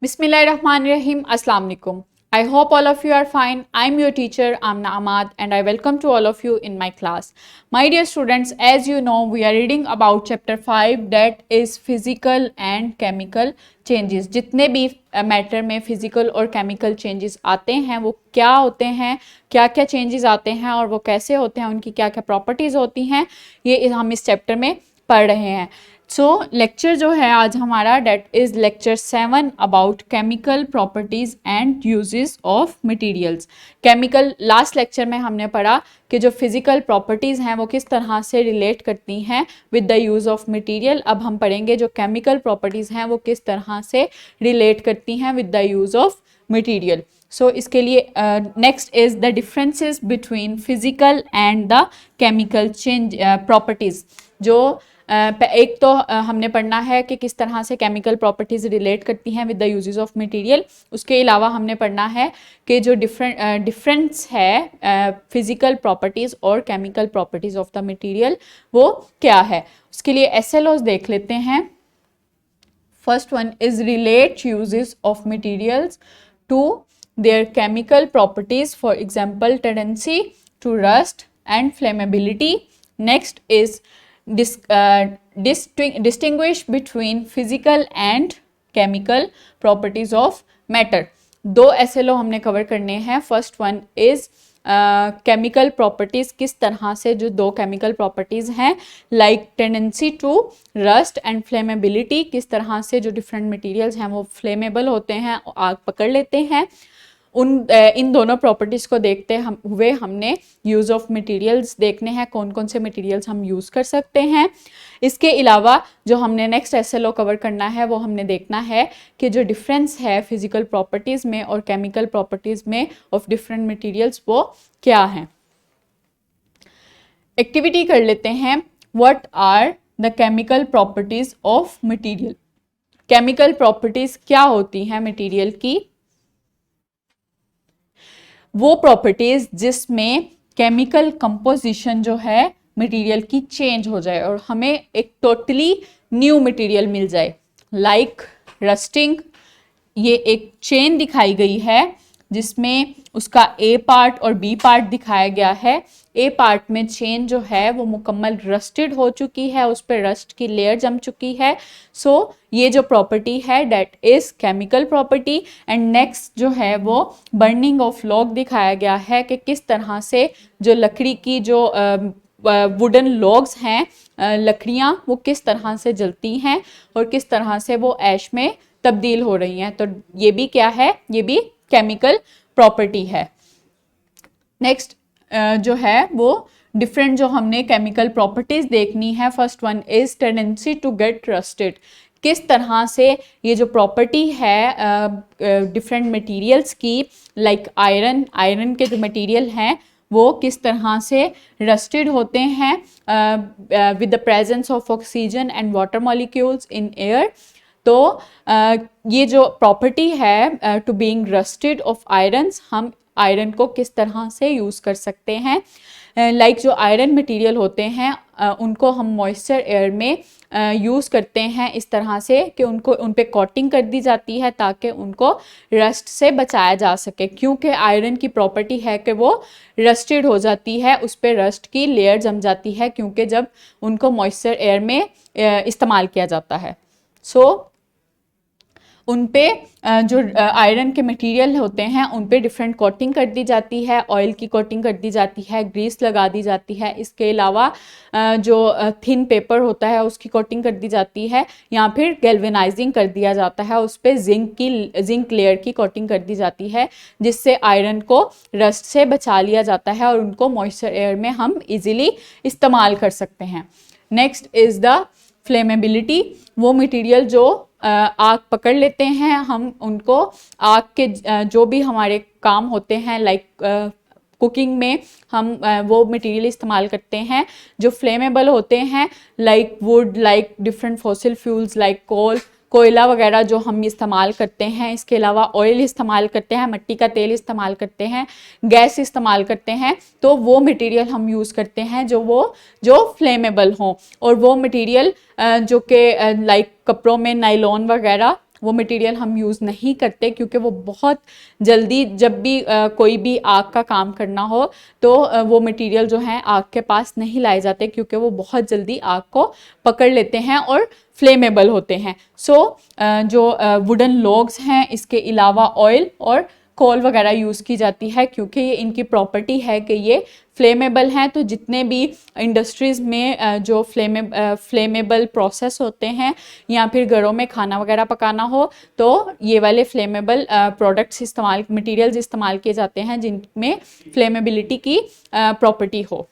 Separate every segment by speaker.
Speaker 1: Bismillahirrahmanirrahim. Assalamu alaikum. I hope all of you are fine. I'm your teacher Amna Ahmad and I welcome to all of you in my class. My dear students, as you know, we are reading about chapter 5 that is physical and chemical changes. जितने भी matter में physical और chemical changes आते हैं वो क्या होते हैं, क्या क्या चेंजेस आते हैं और वो कैसे होते हैं, उनकी क्या क्या प्रॉपर्टीज़ होती हैं, ये हम इस चैप्टर में पढ़ रहे हैं. सो लेक्चर जो है आज हमारा that is lecture 7 about chemical properties and uses of materials. Chemical last lecture में हमने पढ़ा कि जो फिज़िकल प्रॉपर्टीज़ हैं वो किस तरह से रिलेट करती हैं with the use of material. अब हम पढ़ेंगे जो केमिकल प्रॉपर्टीज़ हैं वो किस तरह से रिलेट करती हैं with the use of material. So इसके लिए next is the differences between physical and the chemical change properties. जो एक तो हमने पढ़ना है कि किस तरह से केमिकल प्रॉपर्टीज़ रिलेट करती हैं with the uses of material. उसके अलावा हमने पढ़ना है कि जो डिफरेंस है फिज़िकल प्रॉपर्टीज़ और chemical properties of the material वो क्या है. उसके लिए SLOs देख लेते हैं. First one is relate uses of materials to their chemical properties, for example tendency to rust and flammability. Next is distinguish between physical and chemical properties of matter. दो SLO हमने कवर करने हैं. First one is chemical properties, किस तरह से जो दो chemical properties हैं like tendency to rust and flammability, किस तरह से जो डिफरेंट मटेरियल्स हैं वो फ्लेमेबल होते हैं, आग पकड़ लेते हैं. इन दोनों प्रॉपर्टीज़ को देखते हुए हमने यूज़ ऑफ मटेरियल्स देखने हैं, कौन कौन से मटेरियल्स हम यूज़ कर सकते हैं. इसके अलावा जो हमने नेक्स्ट SLO कवर करना है वो हमने देखना है कि जो डिफरेंस है फिज़िकल प्रॉपर्टीज़ में और केमिकल प्रॉपर्टीज़ में ऑफ डिफरेंट मटेरियल्स वो क्या हैं. एक्टिविटी कर लेते हैं. What are the chemical properties of material. Chemical properties क्या होती हैं मटेरियल की. वो प्रॉपर्टीज़ जिसमें केमिकल कंपोजिशन जो है मटेरियल की चेंज हो जाए और हमें एक टोटली न्यू मटेरियल मिल जाए. लाइक रस्टिंग, ये एक चेन दिखाई गई है जिसमें उसका A पार्ट और B पार्ट दिखाया गया है. A पार्ट में चेन जो है वो मुकम्मल रस्टेड हो चुकी है, उस पर रस्ट की लेयर जम चुकी है. सो ये जो प्रॉपर्टी है that is chemical property. And next जो है वो बर्निंग ऑफ लॉग दिखाया गया है कि किस तरह से जो लकड़ी की जो वुडन लॉग्स हैं, लकड़ियाँ वो किस तरह से जलती हैं और किस तरह से वो ऐश में तब्दील हो रही हैं. तो ये भी क्या है, ये भी केमिकल प्रॉपर्टी है. नेक्स्ट जो है वो डिफरेंट जो हमने केमिकल प्रॉपर्टीज़ देखनी है. First one is tendency to get rusted. किस तरह से ये जो प्रॉपर्टी है डिफरेंट मटेरियल्स की लाइक आयरन के जो मटेरियल हैं वो किस तरह से रस्टेड होते हैं with the presence of oxygen and water molecules in air. तो ये जो प्रॉपर्टी है to being rusted of irons, हम आयरन को किस तरह से यूज़ कर सकते हैं. लाइक जो आयरन मटेरियल होते हैं उनको हम मॉइस्चर एयर में यूज़ करते हैं इस तरह से कि उन पे कोटिंग कर दी जाती है ताकि उनको रस्ट से बचाया जा सके. क्योंकि आयरन की प्रॉपर्टी है कि वो रस्टेड हो जाती है, उस पर रस्ट की लेयर जम जाती है क्योंकि जब उनको मॉइस्चर एयर में इस्तेमाल किया जाता है. सो उन पे जो आयरन के मटेरियल होते हैं उन पे डिफरेंट कोटिंग कर दी जाती है, ऑयल की कोटिंग कर दी जाती है, ग्रीस लगा दी जाती है. इसके अलावा जो थिन पेपर होता है उसकी कोटिंग कर दी जाती है या फिर गैल्वेनाइजिंग कर दिया जाता है, उस पे जिंक लेयर की कोटिंग कर दी जाती है जिससे आयरन को रस्ट से बचा लिया जाता है और उनको मॉइस्चर एयर में हम इजीली इस्तेमाल कर सकते हैं. Next is the flammability. वो मटेरियल जो आग पकड़ लेते हैं, हम उनको आग के जो भी हमारे काम होते हैं लाइक कुकिंग में हम वो मटेरियल इस्तेमाल करते हैं जो फ्लेमेबल होते हैं like would, like different fossil fuels like कोयला वगैरह जो हम इस्तेमाल करते हैं. इसके अलावा ऑयल इस्तेमाल करते हैं, मिट्टी का तेल इस्तेमाल करते हैं, गैस इस्तेमाल करते हैं. तो वो मटेरियल हम यूज़ करते हैं जो फ्लेमेबल हों. और वो मटेरियल जो कि लाइक कपड़ों में नायलॉन वगैरह वो मटेरियल हम यूज़ नहीं करते, क्योंकि वो बहुत जल्दी जब भी कोई भी आग का काम करना हो तो वो मटेरियल जो है आग के पास नहीं लाए जाते, क्योंकि वो बहुत जल्दी आग को पकड़ लेते हैं और फ्लेमेबल होते हैं। सो जो वुडन लॉग्स हैं, इसके अलावा ऑयल और कोल वगैरह यूज़ की जाती है, क्योंकि ये इनकी प्रॉपर्टी है कि ये फ्लेमेबल हैं। तो जितने भी इंडस्ट्रीज़ में जो फ्लेमेबल प्रोसेस होते हैं या फिर घरों में खाना वगैरह पकाना हो तो ये वाले फ्लेमेबल प्रोडक्ट्स मटेरियल्स इस्तेमाल किए जाते हैं जिनमें फ्लेमेबिलिटी की प्रॉपर्टी हो।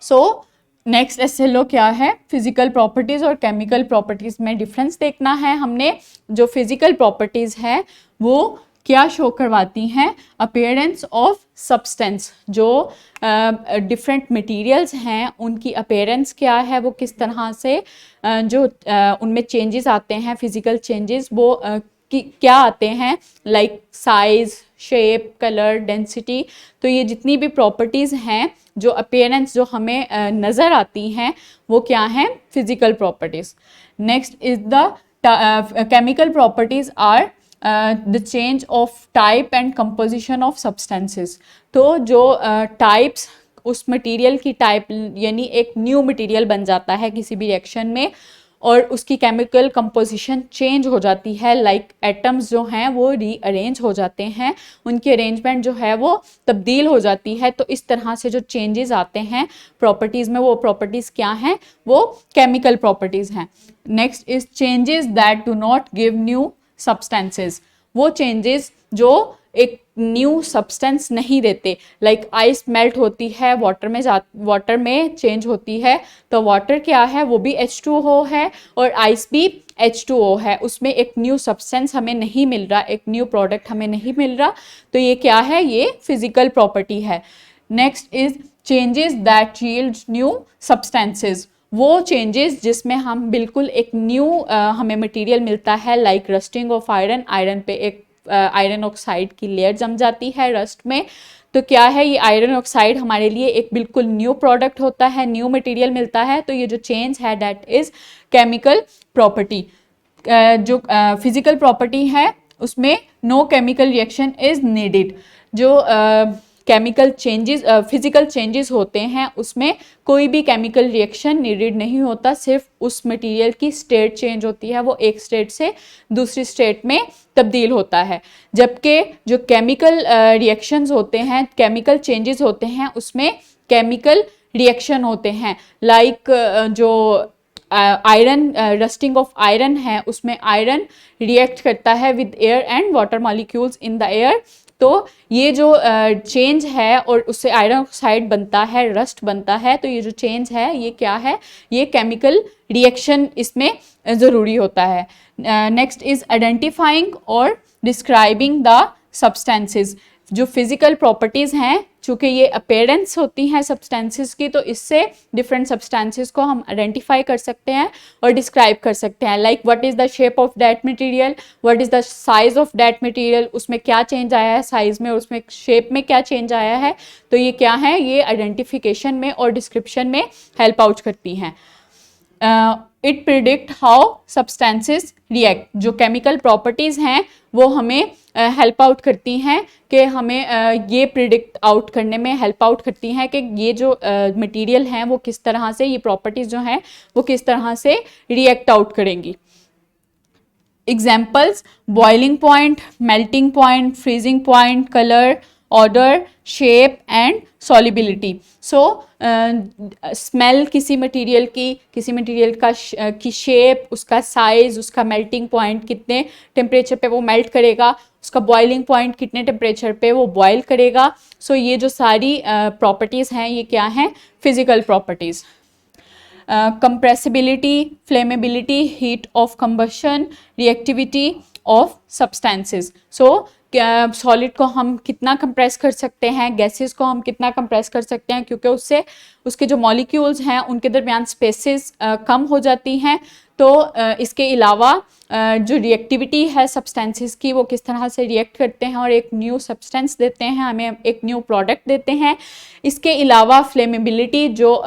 Speaker 1: सो नेक्स्ट SLO क्या है? फिजिकल प्रॉपर्टीज़ और केमिकल प्रॉपर्टीज़ में डिफरेंस देखना है हमने। जो फिजिकल प्रॉपर्टीज़ है वो क्या शो करवाती हैं? Appearance of substance. जो डिफरेंट मटेरियल्स हैं उनकी अपीयरेंस क्या है, वो किस तरह से जो उनमें चेंजेस आते हैं, फिजिकल चेंजेस वो क्या आते हैं, like size, shape, colour, density. तो ये जितनी भी प्रॉपर्टीज़ हैं, जो अपीयरेंस जो हमें नज़र आती हैं, वो क्या हैं? Physical properties. Next is the chemical properties are the change of type and composition of substances. तो जो टाइप्स उस मटेरियल की टाइप, यानी एक न्यू मटेरियल बन जाता है किसी भी रिएक्शन में और उसकी केमिकल कंपोजिशन चेंज हो जाती है, लाइक एटम्स जो हैं वो रीअरेंज हो जाते हैं, उनकी अरेंजमेंट जो है वो तब्दील हो जाती है। तो इस तरह से जो चेंजेस आते हैं प्रॉपर्टीज़ में, वो प्रॉपर्टीज़ क्या हैं? वो केमिकल प्रॉपर्टीज़ हैं। Next is changes that do not give new substances. वो चेंजेस जो एक न्यू सब्सटेंस नहीं देते, लाइक आइस मेल्ट होती है, वाटर में चेंज होती है, तो वाटर क्या है? वो भी H2O है और आइस भी H2O है। उसमें एक न्यू सब्सटेंस हमें नहीं मिल रहा, एक न्यू प्रोडक्ट हमें नहीं मिल रहा। तो ये क्या है? ये फिजिकल प्रॉपर्टी है। Next is changes that yield new substances. वो चेंजेस जिसमें हम बिल्कुल एक न्यू हमें मटेरियल मिलता है, like rusting of iron. Iron पे एक आयरन ऑक्साइड की लेयर जम जाती है रस्ट में, तो क्या है? ये आयरन ऑक्साइड हमारे लिए एक बिल्कुल न्यू प्रोडक्ट होता है, न्यू मटेरियल मिलता है। तो ये जो चेंज है दैट इज केमिकल प्रॉपर्टी। जो फिजिकल प्रॉपर्टी है उसमें no chemical reaction is needed. जो केमिकल चेंजेस, फिजिकल चेंजेस होते हैं उसमें कोई भी केमिकल रिएक्शन नीडेड नहीं होता, सिर्फ उस मटेरियल की स्टेट चेंज होती है, वो एक स्टेट से दूसरी स्टेट में तब्दील होता है। जबकि जो केमिकल रिएक्शंस होते हैं, केमिकल चेंजेस होते हैं, उसमें केमिकल रिएक्शन होते हैं, लाइक जो आयरन, रस्टिंग ऑफ आयरन है, उसमें आयरन रिएक्ट करता है with air and water molecules in the air. तो ये जो चेंज है और उससे आयरन ऑक्साइड बनता है, रस्ट बनता है, तो ये जो चेंज है ये क्या है? ये केमिकल रिएक्शन इसमें ज़रूरी होता है। नेक्स्ट इज आइडेंटिफाइंग और डिस्क्राइबिंग द सब्सटेंसेस। जो फिजिकल प्रॉपर्टीज़ हैं, चूँकि ये अपीयरेंस होती हैं सब्सटेंसेस की, तो इससे डिफरेंट सब्सटेंसेस को हम आइडेंटिफाई कर सकते हैं और डिस्क्राइब कर सकते हैं, like what is the shape of that material, what is the size of that material, उसमें क्या चेंज आया है साइज में, उसमें शेप में क्या चेंज आया है। तो ये क्या है? ये आइडेंटिफिकेशन में और डिस्क्रिप्शन में हेल्प आउट करती हैं। It predict how substances react. जो केमिकल प्रॉपर्टीज़ हैं वो हमें हेल्प आउट करती हैं कि हमें ये प्रिडिक्ट आउट करने में हेल्प आउट करती हैं कि ये जो मटेरियल हैं वो किस तरह से, ये प्रॉपर्टीज़ जो हैं वो किस तरह से रिएक्ट आउट करेंगी। Examples: boiling point, melting point, freezing point, colour, order, shape and solubility. So smell किसी मटेरियल की शेप, उसका साइज, उसका मेल्टिंग पॉइंट, कितने टेम्परेचर पे वो मेल्ट करेगा, उसका बॉइलिंग पॉइंट कितने टेम्परेचर पे वो बॉयल करेगा। सो ये जो सारी प्रॉपर्टीज़ हैं ये क्या हैं? Physical properties. Compressibility, flammability, heat of combustion, reactivity of substances. So solid को हम कितना कंप्रेस कर सकते हैं, गैसेस को हम कितना कंप्रेस कर सकते हैं, क्योंकि उससे उसके जो मॉलिक्यूल्स हैं उनके दरमियान स्पेसेस कम हो जाती हैं। तो इसके अलावा जो रिएक्टिविटी है सब्सटेंसेस की, वो किस तरह से रिएक्ट करते हैं और एक न्यू सब्सटेंस देते हैं, हमें एक न्यू प्रोडक्ट देते हैं। इसके अलावा फ्लेमेबिलिटी, जो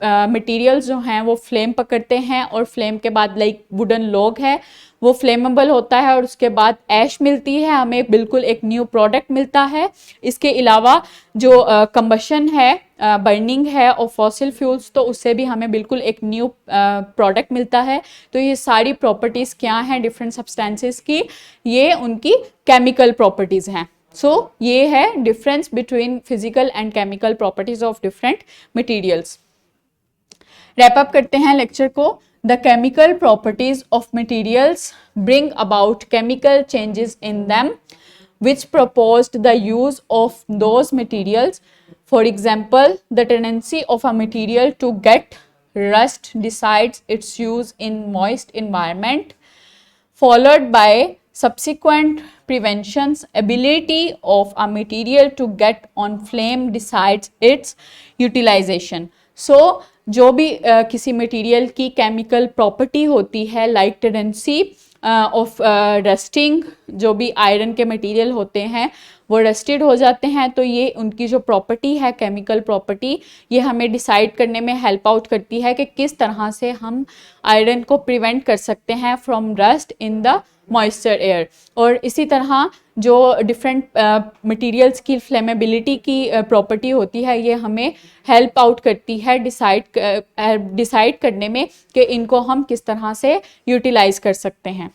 Speaker 1: मटेरियल्स जो हैं वो फ्लेम पकड़ते हैं और फ्लेम के बाद, लाइक वुडन लॉग है, वो फ्लेमेबल होता है और उसके बाद ऐश मिलती है, हमें बिल्कुल एक न्यू प्रोडक्ट मिलता है। इसके अलावा जो कंबशन है, बर्निंग है और फॉसिल फ्यूल्स, तो उससे भी हमें बिल्कुल एक न्यू प्रोडक्ट मिलता है। तो ये सारी प्रॉपर्टीज़ क्या हैं डिफरेंट सब्सटेंसेस की, ये उनकी केमिकल प्रॉपर्टीज़ हैं। सो ये है difference between physical and chemical properties of different materials. Wrap up करते हैं लेक्चर को। The chemical properties of materials bring about chemical changes in them which proposed the use of those materials. For example, the tendency of a material to get rust decides its use in moist environment, followed by subsequent preventions. Ability of a material to get on flame decides its utilization. So जो भी किसी material की chemical property होती है, like tendency of rusting, जो भी iron के material होते हैं वो रस्टेड हो जाते हैं, तो ये उनकी जो प्रॉपर्टी है केमिकल प्रॉपर्टी, ये हमें डिसाइड करने में हेल्प आउट करती है कि किस तरह से हम आयरन को प्रिवेंट कर सकते हैं from rust in the moisture air. और इसी तरह जो डिफरेंट मटेरियल्स की फ्लेमेबिलिटी की प्रॉपर्टी होती है, ये हमें हेल्प आउट करती है डिसाइड करने में कि इनको हम किस तरह से यूटिलाइज कर सकते हैं।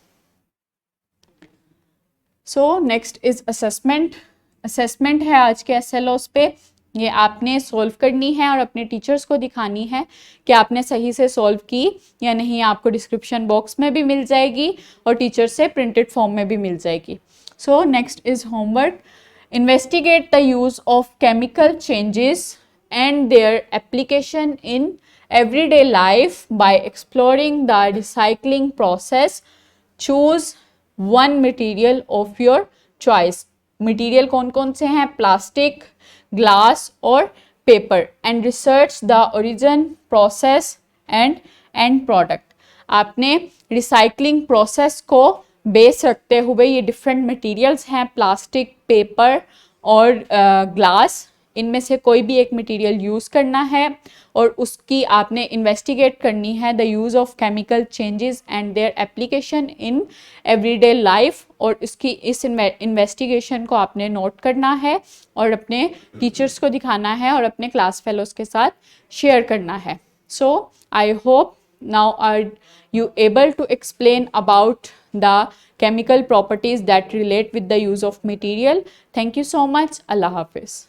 Speaker 1: So next is assessment. Assessment है आज के SLOs पे। ये आपने सॉल्व करनी है और अपने टीचर्स को दिखानी है कि आपने सही से सॉल्व की या नहीं। आपको डिस्क्रिप्शन बॉक्स में भी मिल जाएगी और टीचर से प्रिंटेड फॉर्म में भी मिल जाएगी। So next is homework. Investigate the use of chemical changes and their application in everyday life by exploring the recycling process. Choose one material of your choice. Material कौन कौन से हैं? Plastic, glass और paper, and research the origin, process and end product. आपने recycling process को base रखते हुए, ये डिफरेंट मटेरियल्स हैं प्लास्टिक, पेपर और ग्लास, इनमें से कोई भी एक मटेरियल यूज़ करना है और उसकी आपने इन्वेस्टिगेट करनी है the use of chemical changes and their application in everyday life, और इसकी इस इन्वेस्टिगेशन को आपने नोट करना है और अपने टीचर्स को दिखाना है और अपने क्लास फेलोज के साथ शेयर करना है। So I hope now are you able to explain about the chemical properties that relate with the use of material. Thank you so much. Allah Hafiz.